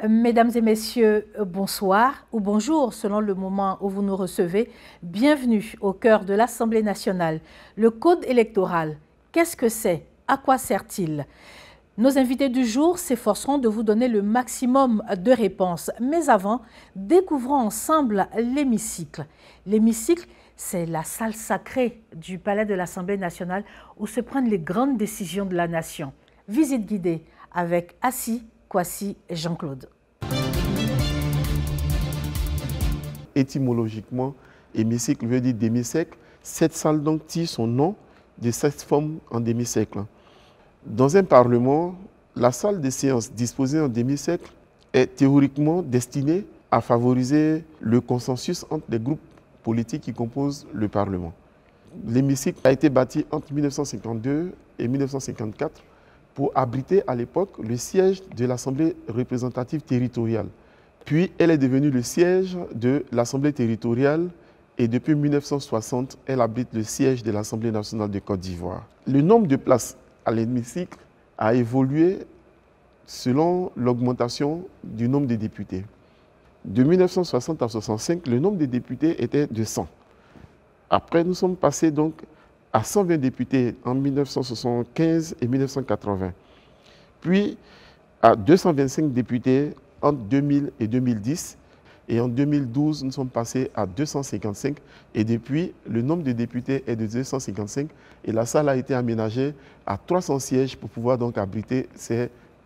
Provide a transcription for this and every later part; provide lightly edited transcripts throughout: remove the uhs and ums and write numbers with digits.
Mesdames et messieurs, bonsoir ou bonjour selon le moment où vous nous recevez. Bienvenue au cœur de l'Assemblée nationale. Le code électoral, qu'est-ce que c'est? À quoi sert-il? Nos invités du jour s'efforceront de vous donner le maximum de réponses. Mais avant, découvrons ensemble l'hémicycle. L'hémicycle, c'est la salle sacrée du palais de l'Assemblée nationale où se prennent les grandes décisions de la nation. Visite guidée avec Assis, Kwasi et Jean-Claude. Étymologiquement, hémicycle veut dire demi-cercle. Cette salle donc tire son nom de cette forme en demi-cercle. Dans un parlement, la salle de séance disposée en demi-cercle est théoriquement destinée à favoriser le consensus entre les groupes politiques qui composent le Parlement. L'hémicycle a été bâti entre 1952 et 1954 pour abriter à l'époque le siège de l'Assemblée représentative territoriale. Puis elle est devenue le siège de l'Assemblée territoriale et depuis 1960, elle abrite le siège de l'Assemblée nationale de Côte d'Ivoire. Le nombre de places à l'hémicycle a évolué selon l'augmentation du nombre de députés. De 1960 à 1965, le nombre de députés était de 100. Après, nous sommes passés donc à 120 députés en 1975 et 1980. Puis à 225 députés entre 2000 et 2010. Et en 2012, nous sommes passés à 255. Et depuis, le nombre de députés est de 255. Et la salle a été aménagée à 300 sièges pour pouvoir donc abriter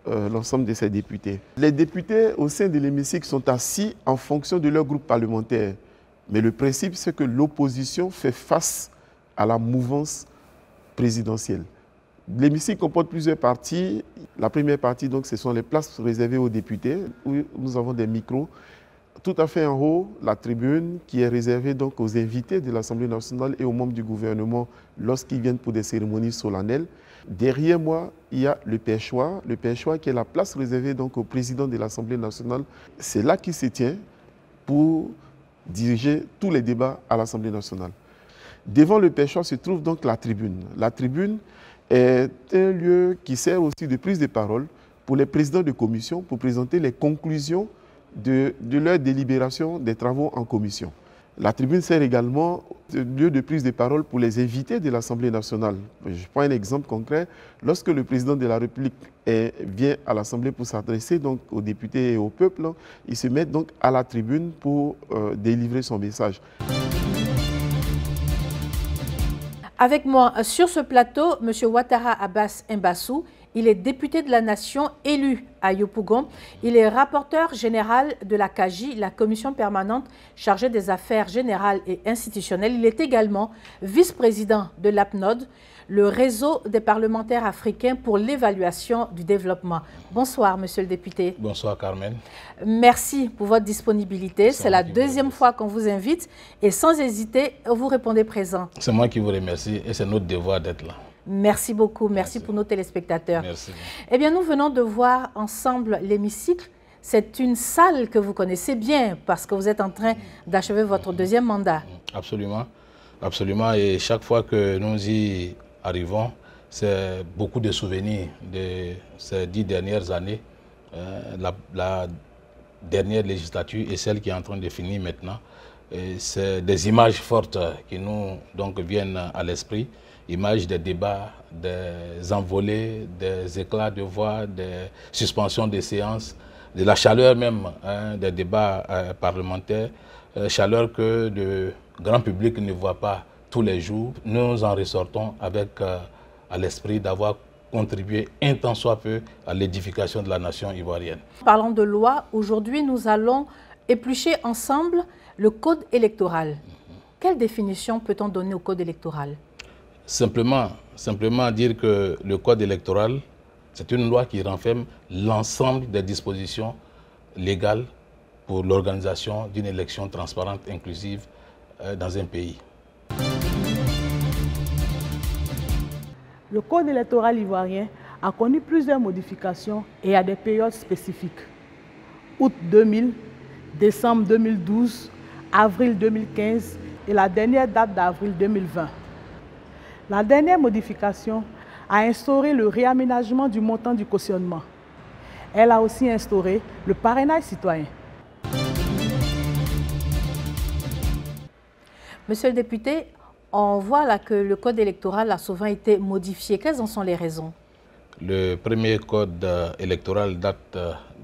l'ensemble de ces députés. Les députés au sein de l'hémicycle sont assis en fonction de leur groupe parlementaire. Mais le principe, c'est que l'opposition fait face à la mouvance présidentielle. L'hémicycle comporte plusieurs parties. La première partie, donc, ce sont les places réservées aux députés, où nous avons des micros. Tout à fait en haut, la tribune qui est réservée donc aux invités de l'Assemblée nationale et aux membres du gouvernement lorsqu'ils viennent pour des cérémonies solennelles. Derrière moi, il y a le perchoir qui est la place réservée donc au président de l'Assemblée nationale. C'est là qu'il se tient pour diriger tous les débats à l'Assemblée nationale. Devant le perchoir se trouve donc la tribune. La tribune est un lieu qui sert aussi de prise de parole pour les présidents de commission pour présenter les conclusions de leur délibération des travaux en commission. La tribune sert également de lieu de prise de parole pour les invités de l'Assemblée nationale. Je prends un exemple concret. Lorsque le président de la République vient à l'Assemblée pour s'adresser donc aux députés et au peuple, il se met donc à la tribune pour délivrer son message. Avec moi sur ce plateau, M. Ouattara Abbas Mbassou. Il est député de la Nation élu à Yopougon. Il est rapporteur général de la CAGI, la commission permanente chargée des affaires générales et institutionnelles. Il est également vice-président de l'APNOD, le réseau des parlementaires africains pour l'évaluation du développement. Bonsoir, monsieur le député. Bonsoir, Carmen. Merci pour votre disponibilité. C'est la deuxième fois qu'on vous invite et sans hésiter, vous répondez présent. C'est moi qui vous remercie et c'est notre devoir d'être là. Merci beaucoup. Merci pour nos téléspectateurs. Merci. Eh bien, nous venons de voir ensemble l'hémicycle. C'est une salle que vous connaissez bien parce que vous êtes en train d'achever votre deuxième mandat. Absolument. Absolument. Et chaque fois que nous y arrivons, c'est beaucoup de souvenirs de ces 10 dernières années. La dernière législature et celle qui est en train de finir maintenant. C'est des images fortes qui nous viennent à l'esprit. Images des débats, des envolées, des éclats de voix, des suspensions des séances, de la chaleur même des débats parlementaires, chaleur que le grand public ne voit pas tous les jours. Nous en ressortons avec à l'esprit d'avoir contribué un tant soit peu à l'édification de la nation ivoirienne. Parlant de loi, aujourd'hui nous allons éplucher ensemble le code électoral. Quelle définition peut-on donner au code électoral ? Simplement dire que le code électoral, c'est une loi qui renferme l'ensemble des dispositions légales pour l'organisation d'une élection transparente, inclusive dans un pays. Le code électoral ivoirien a connu plusieurs modifications et à des périodes spécifiques. Août 2000, décembre 2012, avril 2015 et la dernière date d'avril 2020. La dernière modification a instauré le réaménagement du montant du cautionnement. Elle a aussi instauré le parrainage citoyen. Monsieur le député, on voit là que le code électoral a souvent été modifié. Quelles en sont les raisons? Le premier code électoral date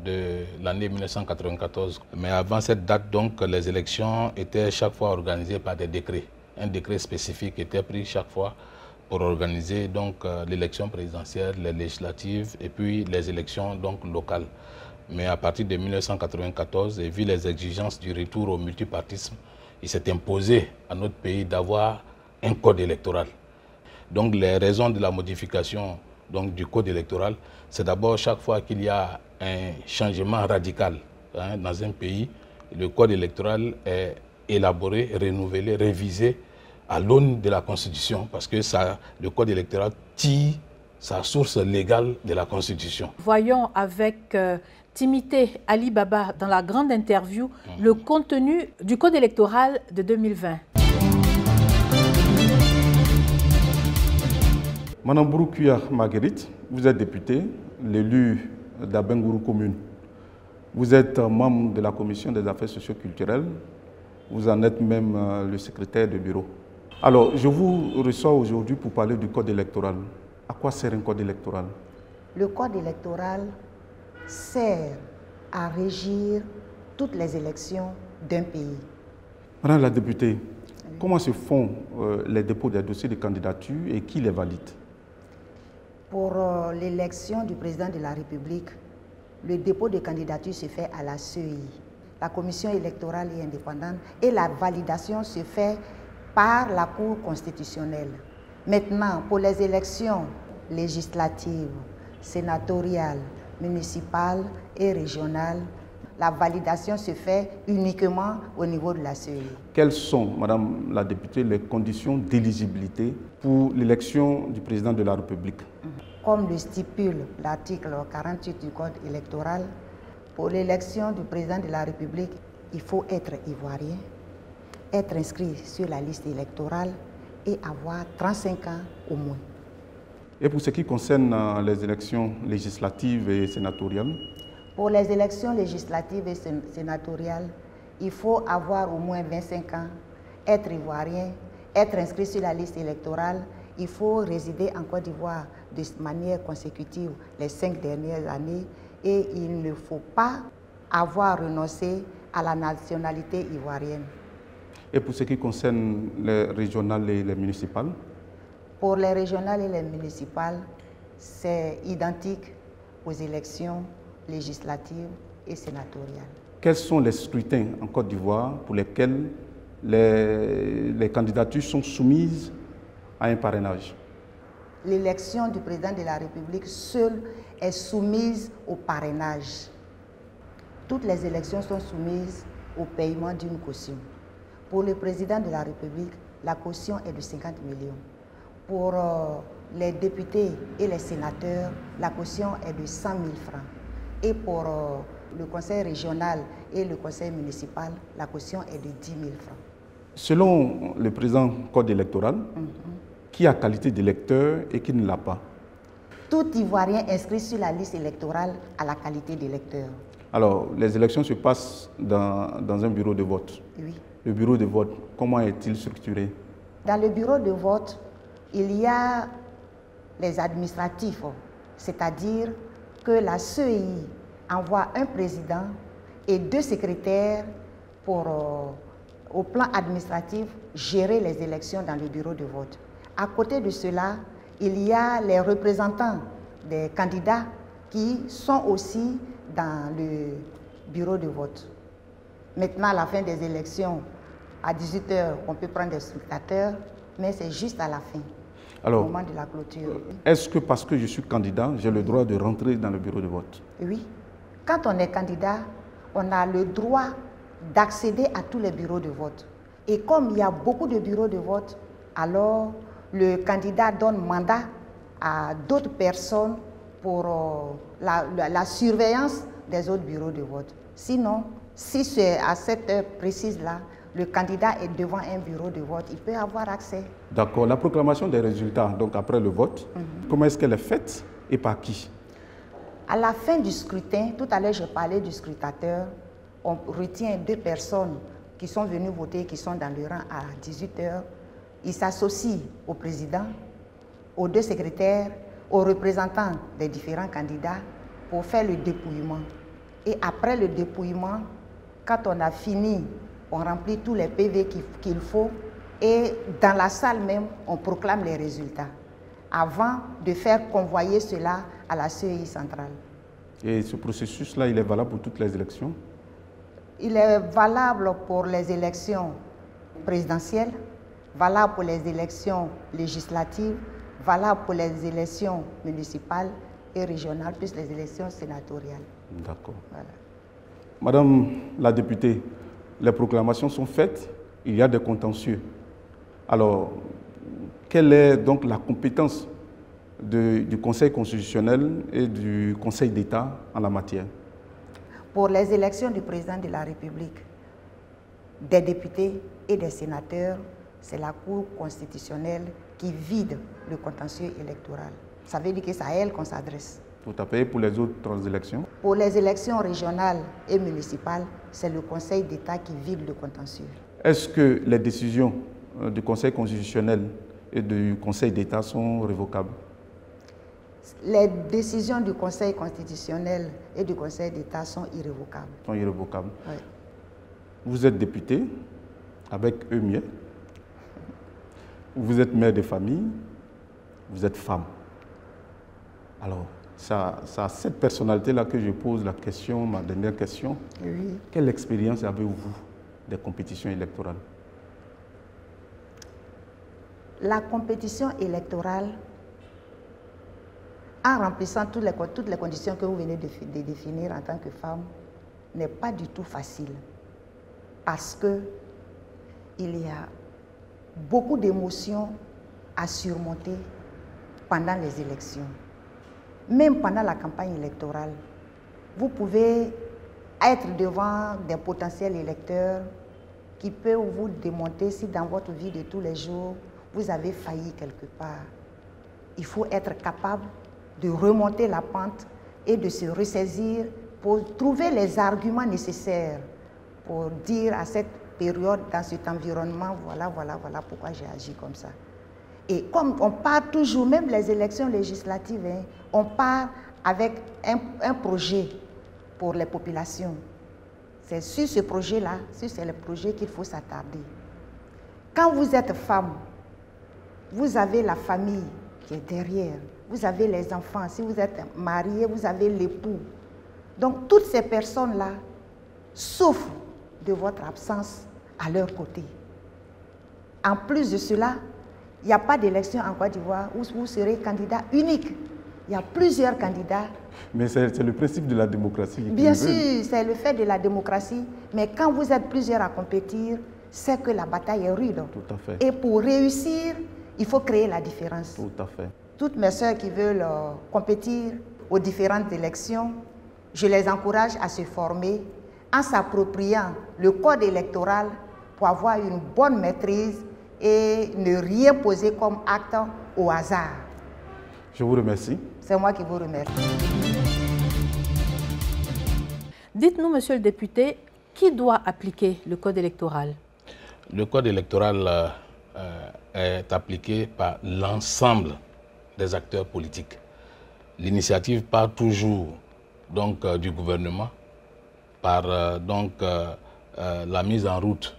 de l'année 1994. Mais avant cette date, donc, les élections étaient chaque fois organisées par des décrets. Un décret spécifique était pris chaque fois pour organiser donc l'élection présidentielle, les législatives et puis les élections donc locales. Mais à partir de 1994, et vu les exigences du retour au multipartisme, il s'est imposé à notre pays d'avoir un code électoral. Donc les raisons de la modification donc, du code électoral, c'est d'abord chaque fois qu'il y a un changement radical dans un pays, le code électoral est élaboré, renouvelé, révisé à l'aune de la Constitution, parce que le code électoral tire sa source légale de la Constitution. Voyons avec Timité Ali Baba dans la grande interview le contenu du code électoral de 2020. Madame Bouroukuya Marguerite, vous êtes députée, l'élu d'Abengourou commune. Vous êtes membre de la commission des affaires socio-culturelles. Vous en êtes même le secrétaire de bureau. Alors, je vous reçois aujourd'hui pour parler du code électoral. À quoi sert un code électoral? Le code électoral sert à régir toutes les élections d'un pays. Madame la députée, comment se font les dépôts des dossiers de candidature et qui les valide? Pour l'élection du président de la République, le dépôt de candidature se fait à la CEI. La commission électorale est indépendante et la validation se fait par la Cour constitutionnelle. Maintenant, pour les élections législatives, sénatoriales, municipales et régionales, la validation se fait uniquement au niveau de la CEI. Quelles sont, Madame la députée, les conditions d'éligibilité pour l'élection du président de la République? Comme le stipule l'article 48 du Code électoral, pour l'élection du président de la République, il faut être ivoirien, être inscrit sur la liste électorale et avoir 35 ans au moins. Et pour ce qui concerne les élections législatives et sénatoriales? Pour les élections législatives et sénatoriales, il faut avoir au moins 25 ans, être ivoirien, être inscrit sur la liste électorale. Il faut résider en Côte d'Ivoire de manière consécutive les 5 dernières années et il ne faut pas avoir renoncé à la nationalité ivoirienne. Et pour ce qui concerne les régionales et les municipales? Pour les régionales et les municipales, c'est identique aux élections législatives et sénatoriales. Quels sont les scrutins en Côte d'Ivoire pour lesquels les candidatures sont soumises à un parrainage? L'élection du président de la République seule est soumise au parrainage. Toutes les élections sont soumises au paiement d'une caution. Pour le président de la République, la caution est de 50 millions. Pour les députés et les sénateurs, la caution est de 100 000 francs. Et pour le conseil régional et le conseil municipal, la caution est de 10 000 francs. Selon le présent code électoral, qui a qualité d'électeur et qui ne l'a pas? Tout Ivoirien inscrit sur la liste électorale a la qualité d'électeur. Alors, les élections se passent dans un bureau de vote. Oui. Le bureau de vote, comment est-il structuré? Dans le bureau de vote, il y a les administratifs, c'est-à-dire que la CEI envoie un président et 2 secrétaires pour, au plan administratif, gérer les élections dans le bureau de vote. À côté de cela, il y a les représentants des candidats qui sont aussi dans le bureau de vote. Maintenant, à la fin des élections, à 18 h, on peut prendre des scrutateurs, mais c'est juste à la fin. Alors, au moment de la clôture. Est-ce que parce que je suis candidat, j'ai le droit de rentrer dans le bureau de vote? Oui. Quand on est candidat, on a le droit d'accéder à tous les bureaux de vote. Et comme il y a beaucoup de bureaux de vote, alors le candidat donne mandat à d'autres personnes pour la surveillance des autres bureaux de vote. Sinon, si c'est à cette heure précise-là, le candidat est devant un bureau de vote, il peut avoir accès. D'accord. La proclamation des résultats, donc après le vote, comment est-ce qu'elle est faite et par qui? À la fin du scrutin, tout à l'heure je parlais du scrutateur, on retient 2 personnes qui sont venues voter, qui sont dans le rang à 18 h. Ils s'associent au président, aux 2 secrétaires, aux représentants des différents candidats pour faire le dépouillement. Et après le dépouillement, quand on a fini, on remplit tous les PV qu'il faut et dans la salle même, on proclame les résultats avant de faire convoyer cela à la CEI centrale. Et ce processus-là, il est valable pour toutes les élections? Il est valable pour les élections présidentielles, valable pour les élections législatives, valable pour les élections municipales et régionales, plus les élections sénatoriales. D'accord. Voilà. Madame la députée, les proclamations sont faites, il y a des contentieux. Alors, quelle est donc la compétence du Conseil constitutionnel et du Conseil d'État en la matière? Pour les élections du président de la République, des députés et des sénateurs, c'est la Cour constitutionnelle qui vide le contentieux électoral. Ça veut dire que c'est à elle qu'on s'adresse. Tout à fait. Pour les autres élections? Pour les élections régionales et municipales, c'est le Conseil d'État qui vide le contentieux. Est-ce que les décisions du Conseil constitutionnel et du Conseil d'État sont révocables? Les décisions du Conseil constitutionnel et du Conseil d'État sont irrévocables. Sont irrévocables. Oui. Vous êtes député avec EMIE, vous êtes mère de famille, vous êtes femme. Alors, c'est à cette personnalité-là que je pose la question, ma dernière question. Oui. Quelle expérience avez-vous des compétitions électorales? La compétition électorale, en remplissant toutes les conditions que vous venez de définir en tant que femme, n'est pas du tout facile. Parce qu'il y a beaucoup d'émotions à surmonter pendant les élections. Même pendant la campagne électorale, vous pouvez être devant des potentiels électeurs qui peuvent vous démonter si dans votre vie de tous les jours, vous avez failli quelque part. Il faut être capable de remonter la pente et de se ressaisir pour trouver les arguments nécessaires pour dire à cette période, dans cet environnement, voilà pourquoi j'ai agi comme ça. Et comme on part toujours, même les élections législatives, hein, on part avec un projet pour les populations. C'est sur ce projet-là, c'est le projet qu'il faut s'attarder. Quand vous êtes femme, vous avez la famille qui est derrière, vous avez les enfants, si vous êtes marié, vous avez l'époux. Donc toutes ces personnes-là souffrent de votre absence à leur côté. En plus de cela, il n'y a pas d'élection en Côte d'Ivoire où vous serez candidat unique. Il y a plusieurs candidats. Mais c'est le principe de la démocratie. Bien sûr, c'est le fait de la démocratie. Mais quand vous êtes plusieurs à compétir, c'est que la bataille est rude. Tout à fait. Et pour réussir, il faut créer la différence. Tout à fait. Toutes mes sœurs qui veulent compétir aux différentes élections, je les encourage à se former en s'appropriant le code électoral pour avoir une bonne maîtrise et ne rien poser comme acte au hasard. Je vous remercie. C'est moi qui vous remercie. Dites-nous, monsieur le député, qui doit appliquer le code électoral? Le code électoral est appliqué par l'ensemble des acteurs politiques. L'initiative part toujours donc, du gouvernement, par la mise en route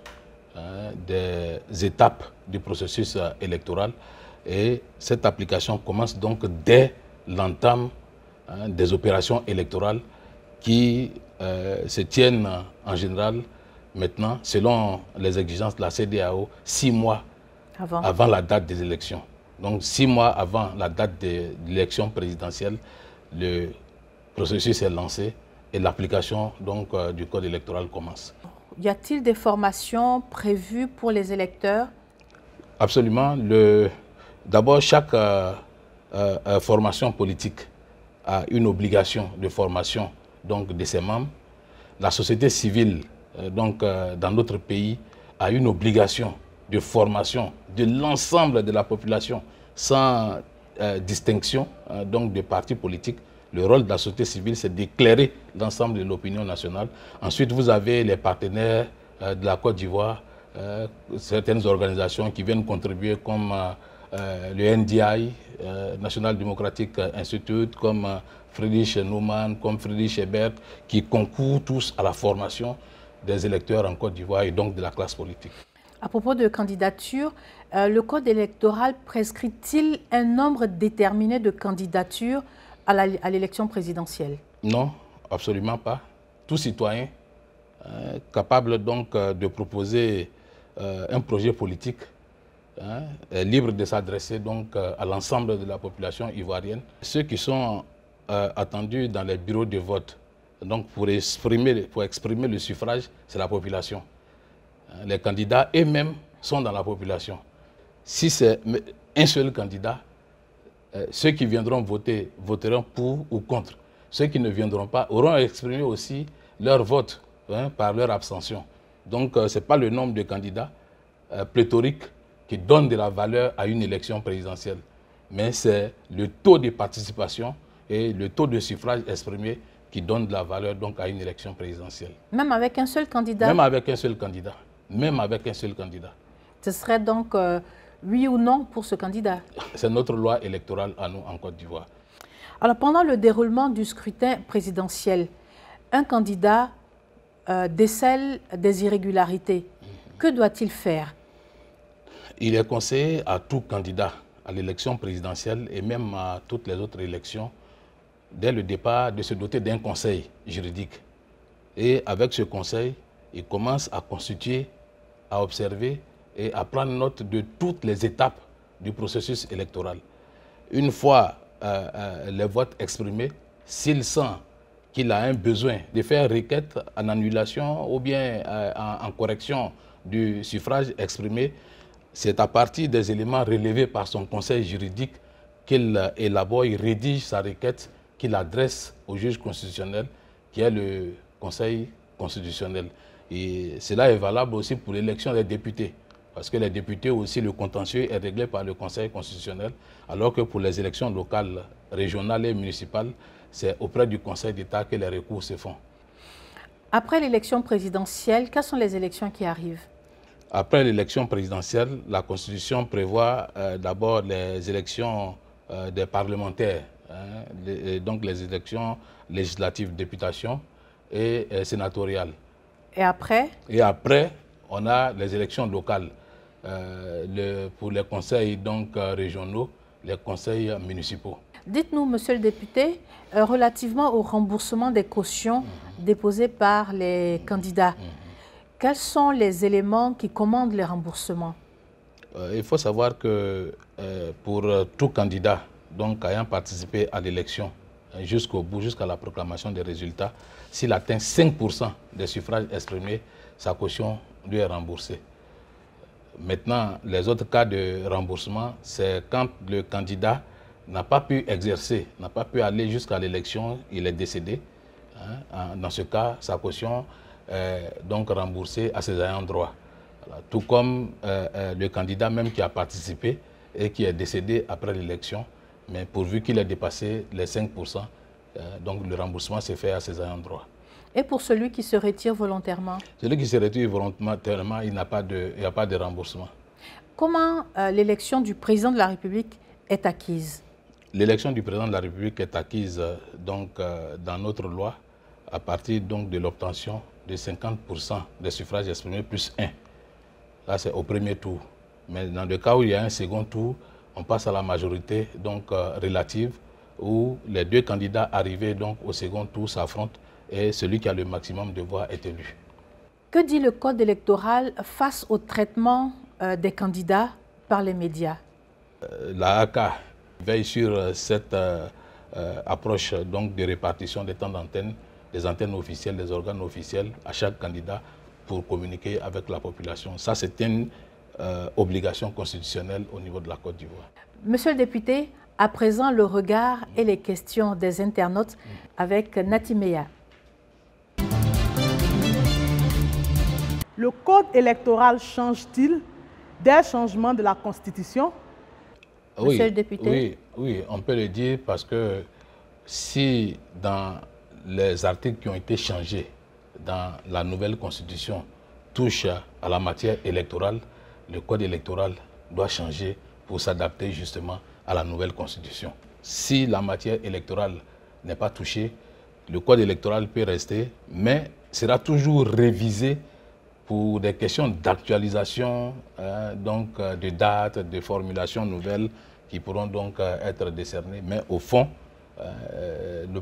des étapes du processus électoral. Et cette application commence donc dès l'entame des opérations électorales qui se tiennent en général maintenant, selon les exigences de la CEDEAO, 6 mois avant la date des élections. Donc 6 mois avant la date de l'élection présidentielle, le processus est lancé et l'application donc du code électoral commence. Y a-t-il des formations prévues pour les électeurs? Absolument. D'abord, chaque formation politique a une obligation de formation donc, de ses membres. La société civile dans notre pays a une obligation de formation de l'ensemble de la population sans distinction donc, de partis politiques. Le rôle de la société civile, c'est d'éclairer l'ensemble de l'opinion nationale. Ensuite, vous avez les partenaires de la Côte d'Ivoire, certaines organisations qui viennent contribuer comme le NDI, National Democratic Institute, comme Friedrich Naumann, comme Friedrich Ebert, qui concourent tous à la formation des électeurs en Côte d'Ivoire et donc de la classe politique. À propos de candidature, le code électoral prescrit-il un nombre déterminé de candidatures à l'élection présidentielle? Non, absolument pas. Tout citoyen capable donc de proposer un projet politique est libre de s'adresser donc à l'ensemble de la population ivoirienne. Ceux qui sont attendus dans les bureaux de vote, donc pour exprimer le suffrage, c'est la population. Les candidats eux-mêmes sont dans la population. Si c'est un seul candidat, ceux qui viendront voter voteront pour ou contre. Ceux qui ne viendront pas auront exprimé aussi leur vote par leur abstention. Donc ce n'est pas le nombre de candidats pléthoriques qui donne de la valeur à une élection présidentielle, mais c'est le taux de participation et le taux de suffrage exprimé qui donne de la valeur donc à une élection présidentielle. Même avec un seul candidat? Même avec un seul candidat. Même avec un seul candidat. Ce serait donc oui ou non pour ce candidat? C'est notre loi électorale à nous en Côte d'Ivoire. Alors pendant le déroulement du scrutin présidentiel, un candidat décèle des irrégularités. Que doit-il faire? Il est conseillé à tout candidat à l'élection présidentielle et même à toutes les autres élections, dès le départ, de se doter d'un conseil juridique. Et avec ce conseil, il commence à constituer, à observer et à prendre note de toutes les étapes du processus électoral. Une fois les votes exprimés, s'il sent qu'il a un besoin de faire requête en annulation ou bien en correction du suffrage exprimé, c'est à partir des éléments relevés par son conseil juridique qu'il élabore, il rédige sa requête, qu'il adresse au juge constitutionnel, qui est le Conseil constitutionnel. Et cela est valable aussi pour l'élection des députés, parce que les députés aussi, le contentieux est réglé par le Conseil constitutionnel, alors que pour les élections locales, régionales et municipales, c'est auprès du Conseil d'État que les recours se font. Après l'élection présidentielle, quelles sont les élections qui arrivent? Après l'élection présidentielle, la Constitution prévoit d'abord les élections des parlementaires, donc les élections législatives, députation et sénatoriales. Et après? Et après, on a les élections locales pour les conseils donc, régionaux, les conseils municipaux. Dites-nous, monsieur le député, relativement au remboursement des cautions déposées par les candidats, quels sont les éléments qui commandent les remboursements? Il faut savoir que pour tout candidat donc, ayant participé à l'élection jusqu'au bout, jusqu'à la proclamation des résultats, s'il atteint 5% des suffrages exprimés, sa caution lui est remboursée. Maintenant, les autres cas de remboursement, c'est quand le candidat n'a pas pu exercer, n'a pas pu aller jusqu'à l'élection, il est décédé. Dans ce cas, sa caution est donc remboursée à ses ayants droit. Voilà. Tout comme le candidat même qui a participé et qui est décédé après l'élection, mais pourvu qu'il ait dépassé les 5%, donc le remboursement s'est fait à ses ayants droit. Et pour celui qui se retire volontairement? Celui qui se retire volontairement, il n'y a pas de remboursement. Comment l'élection du président de la République est acquise? L'élection du président de la République est acquise donc, dans notre loi à partir donc, de l'obtention de 50% des suffrages exprimés plus 1. Là, c'est au premier tour. Mais dans le cas où il y a un second tour, on passe à la majorité donc, relative, où les deux candidats arrivés donc, au second tour s'affrontent et celui qui a le maximum de voix est élu. Que dit le code électoral face au traitement des candidats par les médias? La AK veille sur cette approche donc, de répartition des temps d'antenne, des antennes officielles, des organes officiels à chaque candidat pour communiquer avec la population. Ça, c'est une obligation constitutionnelle au niveau de la Côte d'Ivoire. Monsieur le député, à présent, le regard et les questions des internautes avec Natimeya. Le code électoral change-t-il dès le changement de la Constitution? Monsieur le député? Oui, on peut le dire parce que Si dans les articles qui ont été changés dans la nouvelle constitution touchent à la matière électorale, le code électoral doit changer pour s'adapter justement à la nouvelle constitution. Si la matière électorale n'est pas touchée, le code électoral peut rester, mais sera toujours révisé pour des questions d'actualisation, donc de dates, de formulations nouvelles qui pourront donc être décernées. Mais au fond,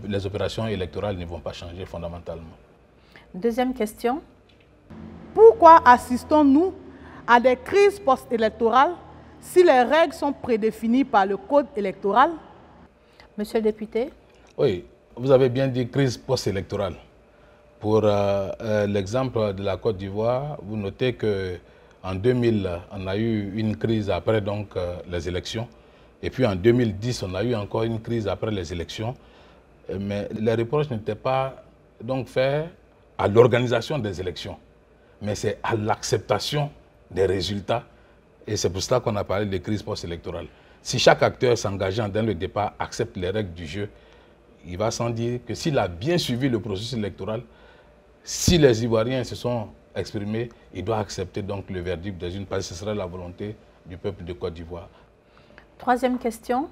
les opérations électorales ne vont pas changer fondamentalement. Deuxième question. Pourquoi assistons-nous à des crises post-électorales si les règles sont prédéfinies par le code électoral? Monsieur le député. Oui, vous avez bien dit crise post-électorale. Pour l'exemple de la Côte d'Ivoire, vous notez qu'en 2000, on a eu une crise après donc, les élections. Et puis en 2010, on a eu encore une crise après les élections. Mais les reproches n'étaient pas donc faits à l'organisation des élections, mais c'est à l'acceptation des résultats. Et c'est pour cela qu'on a parlé de crise post-électorale. Si chaque acteur s'engageant dès le départ accepte les règles du jeu, il va sans dire que s'il a bien suivi le processus électoral, si les Ivoiriens se sont exprimés, il doit accepter donc le verdict des urnes, parce que ce serait la volonté du peuple de Côte d'Ivoire. Troisième question.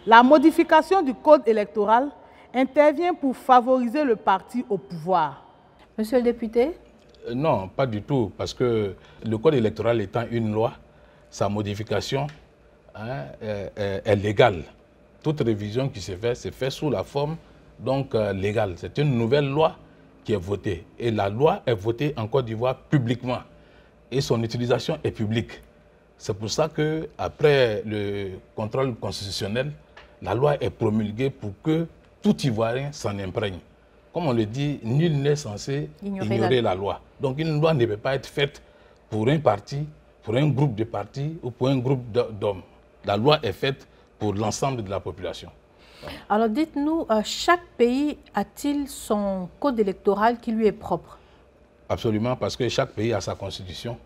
La modification du code électoral intervient pour favoriser le parti au pouvoir. Monsieur le député. Non, pas du tout, parce que le code électoral étant une loi, sa modification est légale. Toute révision qui se fait, c'est fait sous la forme donc, légale. C'est une nouvelle loi qui est votée. Et la loi est votée en Côte d'Ivoire publiquement. Et son utilisation est publique. C'est pour ça qu'après le contrôle constitutionnel, la loi est promulguée pour que tout Ivoirien s'en imprègne. Comme on le dit, nul n'est censé ignorer la loi. Donc une loi ne peut pas être faite pour un parti, pour un groupe de partis ou pour un groupe d'hommes. La loi est faite pour l'ensemble de la population. Alors dites-nous, chaque pays a-t-il son code électoral qui lui est propre? Absolument, parce que chaque pays a sa constitution.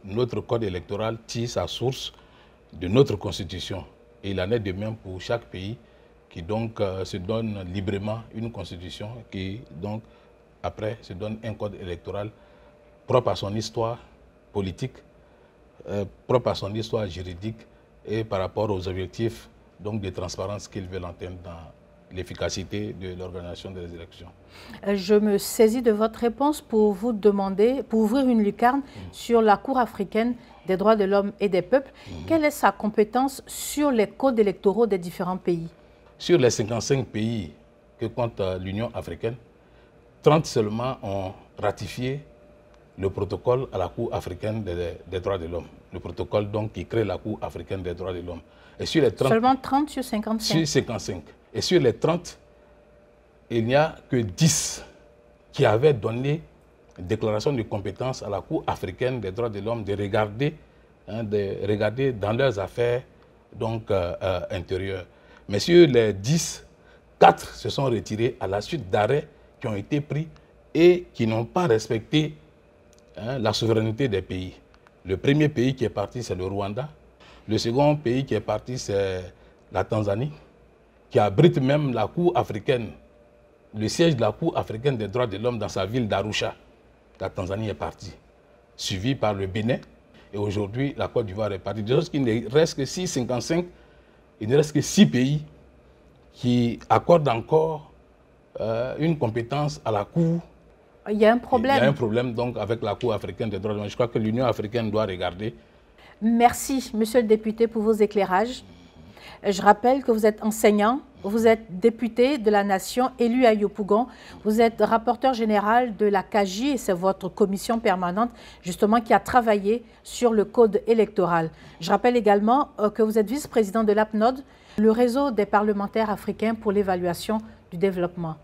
Notre code électoral tire sa source de notre constitution. Et il en est de même pour chaque pays qui donc se donne librement une constitution qui donc après se donne un code électoral propre à son histoire politique, propre à son histoire juridique et par rapport aux objectifs donc de transparence qu'ils veulent atteindre dans l'efficacité de l'organisation des élections. Je me saisis de votre réponse pour vous demander, pour ouvrir une lucarne sur la Cour africaine des droits de l'homme et des peuples. Quelle est sa compétence sur les codes électoraux des différents pays? Sur les 55 pays que compte l'Union africaine, 30 seulement ont ratifié le protocole à la Cour africaine des droits de l'homme. Le protocole donc qui crée la Cour africaine des droits de l'homme. Et sur les 30, seulement 30 sur 55? Sur 55. Et sur les 30, il n'y a que 10 qui avaient donné une déclaration de compétence à la Cour africaine des droits de l'homme de regarder dans leurs affaires donc, intérieures. Mais sur les 10, 4 se sont retirés à la suite d'arrêts qui ont été pris et qui n'ont pas respecté la souveraineté des pays. Le premier pays qui est parti, c'est le Rwanda. Le second pays qui est parti, c'est la Tanzanie, qui abrite même la Cour africaine, le siège de la Cour africaine des droits de l'homme dans sa ville d'Arusha. La Tanzanie est partie, suivie par le Bénin. Et aujourd'hui, la Côte d'Ivoire est partie. De sorte qu'il ne reste que 6,55, il ne reste que 6 pays qui accordent encore une compétence à la Cour. Il y a un problème. Il y a un problème donc avec la Cour africaine des droits de l'homme. Je crois que l'Union africaine doit regarder. Merci, monsieur le député, pour vos éclairages. Je rappelle que vous êtes enseignant, vous êtes député de la Nation, élu à Yopougon, vous êtes rapporteur général de la CAGI et c'est votre commission permanente justement qui a travaillé sur le code électoral. Je rappelle également que vous êtes vice-président de l'APNOD, le réseau des parlementaires africains pour l'évaluation du développement.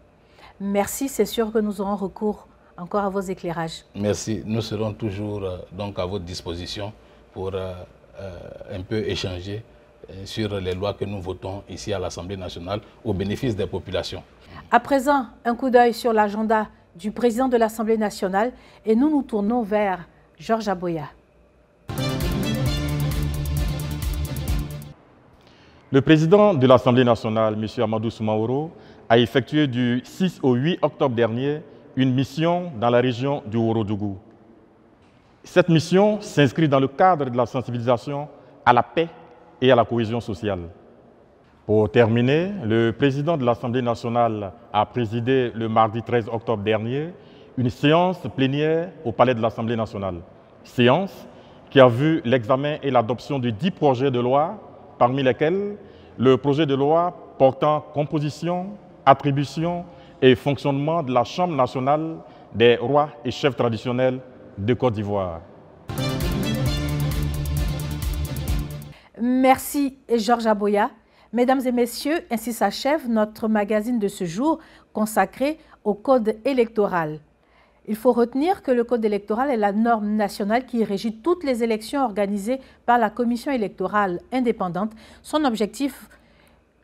Merci, c'est sûr que nous aurons recours encore à vos éclairages. Merci, nous serons toujours donc à votre disposition pour un peu échanger sur les lois que nous votons ici à l'Assemblée nationale au bénéfice des populations. À présent, un coup d'œil sur l'agenda du président de l'Assemblée nationale et nous nous tournons vers Georges Aboya. Le président de l'Assemblée nationale, M. Amadou Soumaoro, a effectué du 6 au 8 octobre dernier une mission dans la région du Ourodougou. Cette mission s'inscrit dans le cadre de la sensibilisation à la paix et à la cohésion sociale. Pour terminer, le président de l'Assemblée nationale a présidé le mardi 13 octobre dernier une séance plénière au Palais de l'Assemblée nationale. Séance qui a vu l'examen et l'adoption de 10 projets de loi, parmi lesquels le projet de loi portant composition, attribution et fonctionnement de la Chambre nationale des rois et chefs traditionnels de Côte d'Ivoire. Merci Georges Aboya. Mesdames et messieurs, ainsi s'achève notre magazine de ce jour consacré au code électoral. Il faut retenir que le code électoral est la norme nationale qui régit toutes les élections organisées par la commission électorale indépendante. Son objectif,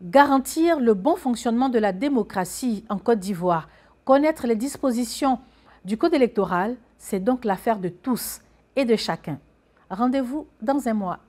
garantir le bon fonctionnement de la démocratie en Côte d'Ivoire. Connaître les dispositions du code électoral, c'est donc l'affaire de tous et de chacun. Rendez-vous dans un mois.